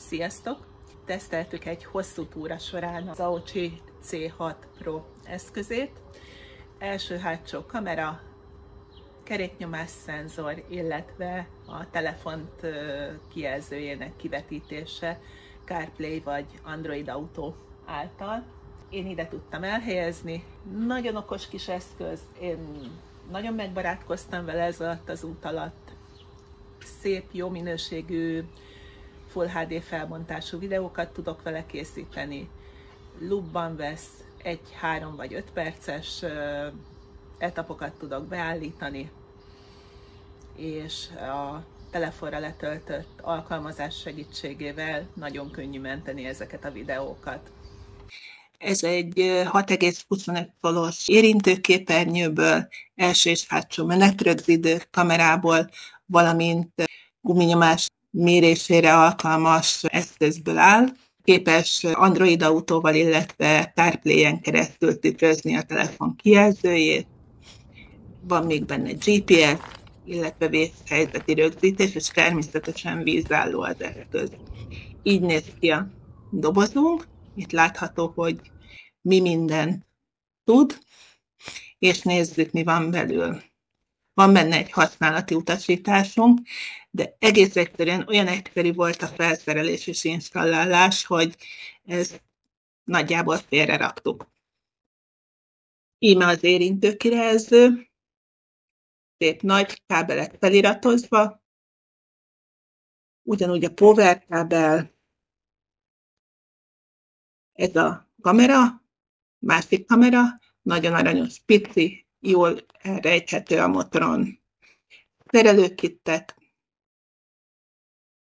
Sziasztok! Teszteltük egy hosszú túra során az Aochi C6 Pro eszközét. Első-hátsó kamera, keréknyomás szenzor, illetve a telefont kijelzőjének kivetítése CarPlay vagy Android Auto által. Én ide tudtam elhelyezni. Nagyon okos kis eszköz, én nagyon megbarátkoztam vele ez alatt az út alatt. Szép, jó minőségű Full HD felbontású videókat tudok vele készíteni. Loopban vesz 1, 3 vagy 5 perces etapokat tudok beállítani, és a telefonra letöltött alkalmazás segítségével nagyon könnyű menteni ezeket a videókat. Ez egy 6,25 tolos érintőképernyőből, első és hátsó menetrögzítő kamerából, valamint guminyomás mérésére alkalmas eszközből áll. Képes Android Autóval, illetve CarPlay-en keresztül tükrözni a telefon kijelzőjét. Van még benne GPS, illetve vészhelyzeti rögzítés, és természetesen vízálló az eszköz. Így néz ki a dobozunk. Itt látható, hogy mi mindent tud, és nézzük, mi van belül. Van benne egy használati utasításunk, de egész egyszerűen olyan egyszerű volt a felszerelés és installálás, hogy ezt nagyjából félre raktuk. Íme az érintőkijelző, szép nagy kábelek feliratozva, ugyanúgy a power kábel, ez a kamera, másik kamera, nagyon aranyos, pici, jól elrejthető a motoron. Szerelőkittek,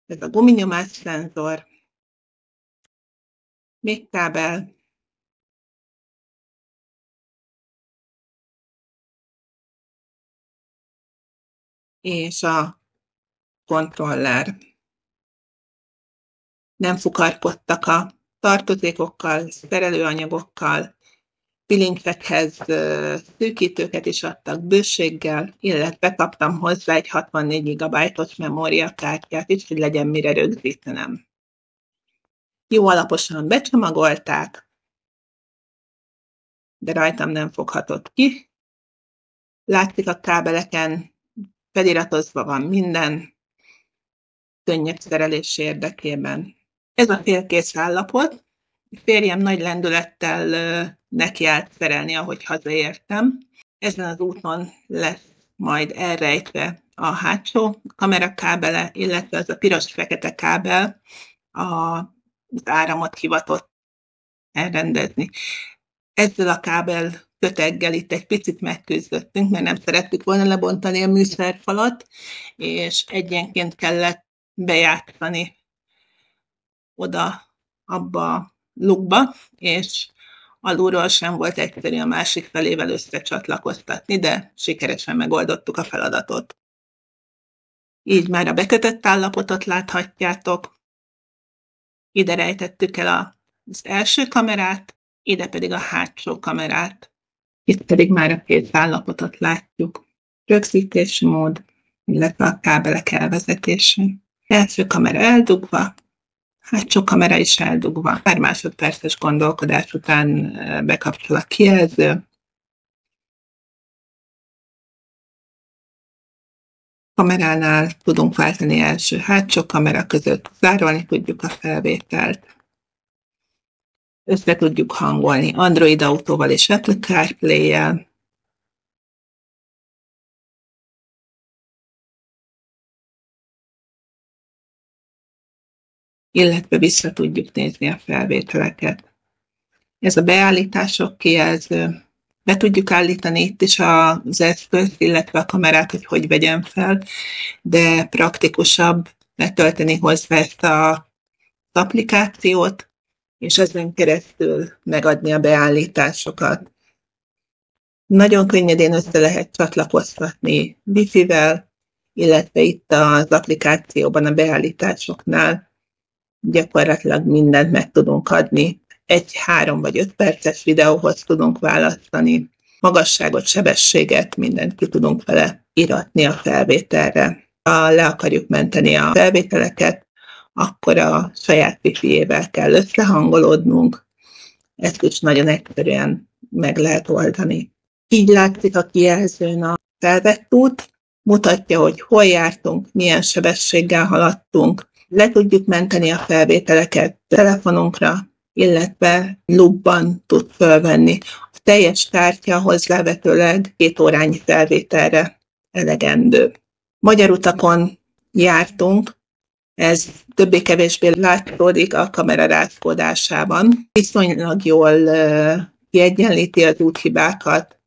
ez a guminyomás szenzor, még kábel, és a kontroller. Nem fukarkodtak a tartozékokkal, szerelőanyagokkal, bilincsekhez szűkítőket is adtak bőséggel, illetve kaptam hozzá egy 64 GB-os memóriakártyát is, hogy legyen mire rögzítenem. Jó alaposan becsomagolták, de rajtam nem foghatott ki. Látszik a kábeleken, feliratozva van minden, könnyebb szerelés érdekében. Ez a félkész állapot. Férjem nagy lendülettel nekiállt szerelni, ahogy hazaértem. Ezen az úton lesz majd elrejtve a hátsó kamerakábele, illetve az a piros-fekete kábel az áramot hivatott elrendezni. Ezzel a kábel köteggel itt egy picit megküzdöttünk, mert nem szerettük volna lebontani a műszerfalat, és egyenként kellett bejátszani oda abba a lukba, és alulról sem volt egyszerű a másik felével összecsatlakoztatni, de sikeresen megoldottuk a feladatot. Így már a bekötött állapotot láthatjátok. Ide rejtettük el az első kamerát, ide pedig a hátsó kamerát. Itt pedig már a kész állapotot látjuk. Rögzítési mód, illetve a kábelek elvezetése. Első kamera eldugva, hátsó kamera is eldugva. Pár másodperces gondolkodás után bekapcsol a kijelző. Kameránál tudunk váltani első-hátsó kamera között, zárolni tudjuk a felvételt. Össze tudjuk hangolni Android Autóval és Apple CarPlay-jel. Illetve vissza tudjuk nézni a felvételeket. Ez a beállítások kijelző. Be tudjuk állítani itt is az eszközt, illetve a kamerát, hogy vegyem fel, de praktikusabb letölteni hozzá ezt az applikációt, és ezen keresztül megadni a beállításokat. Nagyon könnyedén össze lehet csatlakoztatni Wi-Fi-vel, illetve itt az applikációban a beállításoknál gyakorlatilag mindent meg tudunk adni. 1, 3 vagy 5 perces videóhoz tudunk választani. Magasságot, sebességet, mindent ki tudunk vele íratni a felvételre. Le akarjuk menteni a felvételeket, akkor a saját wifi-ével kell összehangolódnunk. Ezt is nagyon egyszerűen meg lehet oldani. Így látszik a kijelzőn a felvett út, mutatja, hogy hol jártunk, milyen sebességgel haladtunk. Le tudjuk menteni a felvételeket telefonunkra, illetve loopban tud fölvenni. A teljes kártya hozzávetőleg 2 órányi felvételre elegendő. Magyar utakon jártunk, ez többé-kevésbé látszódik a kamera rázkódásában. Viszonylag jól kiegyenlíti az úthibákat,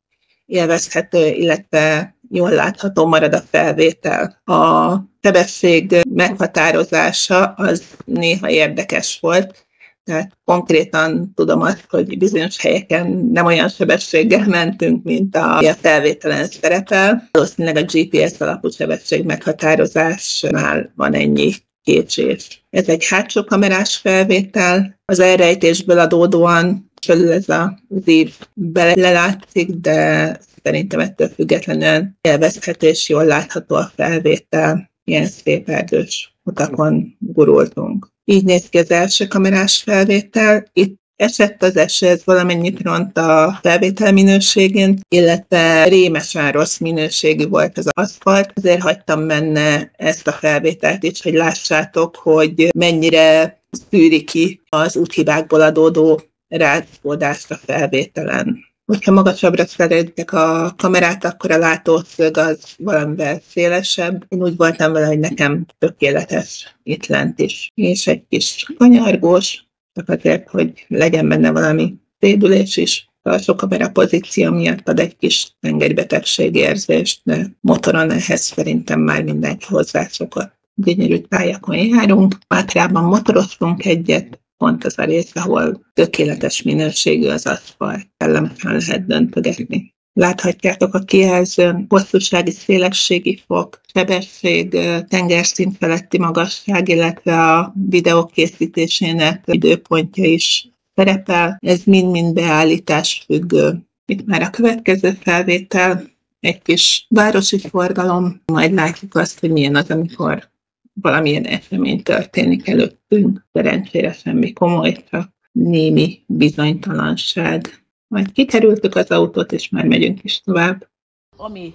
élvezhető, illetve jól látható marad a felvétel. A sebesség meghatározása az néha érdekes volt, tehát konkrétan tudom azt, hogy bizonyos helyeken nem olyan sebességgel mentünk, mint a felvételen szerepel. Valószínűleg a GPS alapú sebesség meghatározásnál van ennyi késés. Ez egy hátsó kamerás felvétel, az elrejtésből adódóan felül ez az ív belelátszik, de szerintem ettől függetlenül élvezhető és jól látható a felvétel. Ilyen szép erdős utakon gurultunk. Így néz ki az első kamerás felvétel. Itt esett az eső, ez valamennyit ront a felvétel minőségén, illetve rémesen rossz minőségű volt az aszfalt. Azért hagytam benne ezt a felvételt is, hogy lássátok, hogy mennyire szűri ki az úthibákból adódó rázkódást a felvételen. Hogyha magasabbra szerelitek a kamerát, akkor a látószög az valamivel szélesebb. Én úgy voltam vele, hogy nekem tökéletes itt lent is. És egy kis kanyargós, csak azért, hogy legyen benne valami szédülés is. A sok kamera pozíció miatt ad egy kis tengelybetegségérzést, de motoron ehhez szerintem már mindenki hozzászokott. Gyönyörű tájakon járunk, Mátrában motoroztunk egyet, pont az a rész, ahol tökéletes minőségű az aszfalt, kellemesen lehet döntögetni. Láthatjátok a kijelzőn hosszúsági, szélességi fok, sebesség, tengerszint feletti magasság, illetve a videó készítésének időpontja is szerepel. Ez mind-mind beállítás függő. Itt már a következő felvétel, egy kis városi forgalom, majd látjuk azt, hogy milyen az, amikor valamilyen esemény történik előttünk. Szerencsére semmi komoly, csak némi bizonytalanság. Majd kikerültük az autót, és már megyünk is tovább. Ami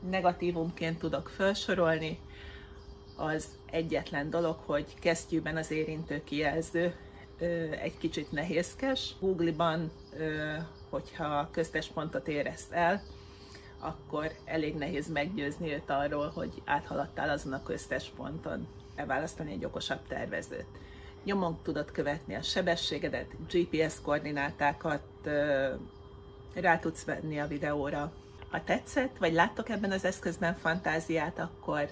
negatívumként tudok felsorolni, az egyetlen dolog, hogy kesztyűben az érintő kijelző egy kicsit nehézkes. Google-ban, hogyha köztes pontot érez el, akkor elég nehéz meggyőzni őt arról, hogy áthaladtál azon a köztes ponton, elválasztani egy okosabb tervezőt. Nyomon tudod követni a sebességedet, GPS koordinátákat rá tudsz venni a videóra. Ha tetszett, vagy láttok ebben az eszközben fantáziát, akkor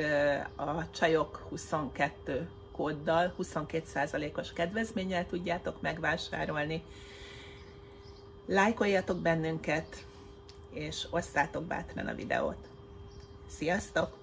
a Csajok 22 kóddal 22%-os kedvezménnyel tudjátok megvásárolni. Lájkoljatok bennünket, és osszátok bátran a videót. Sziasztok!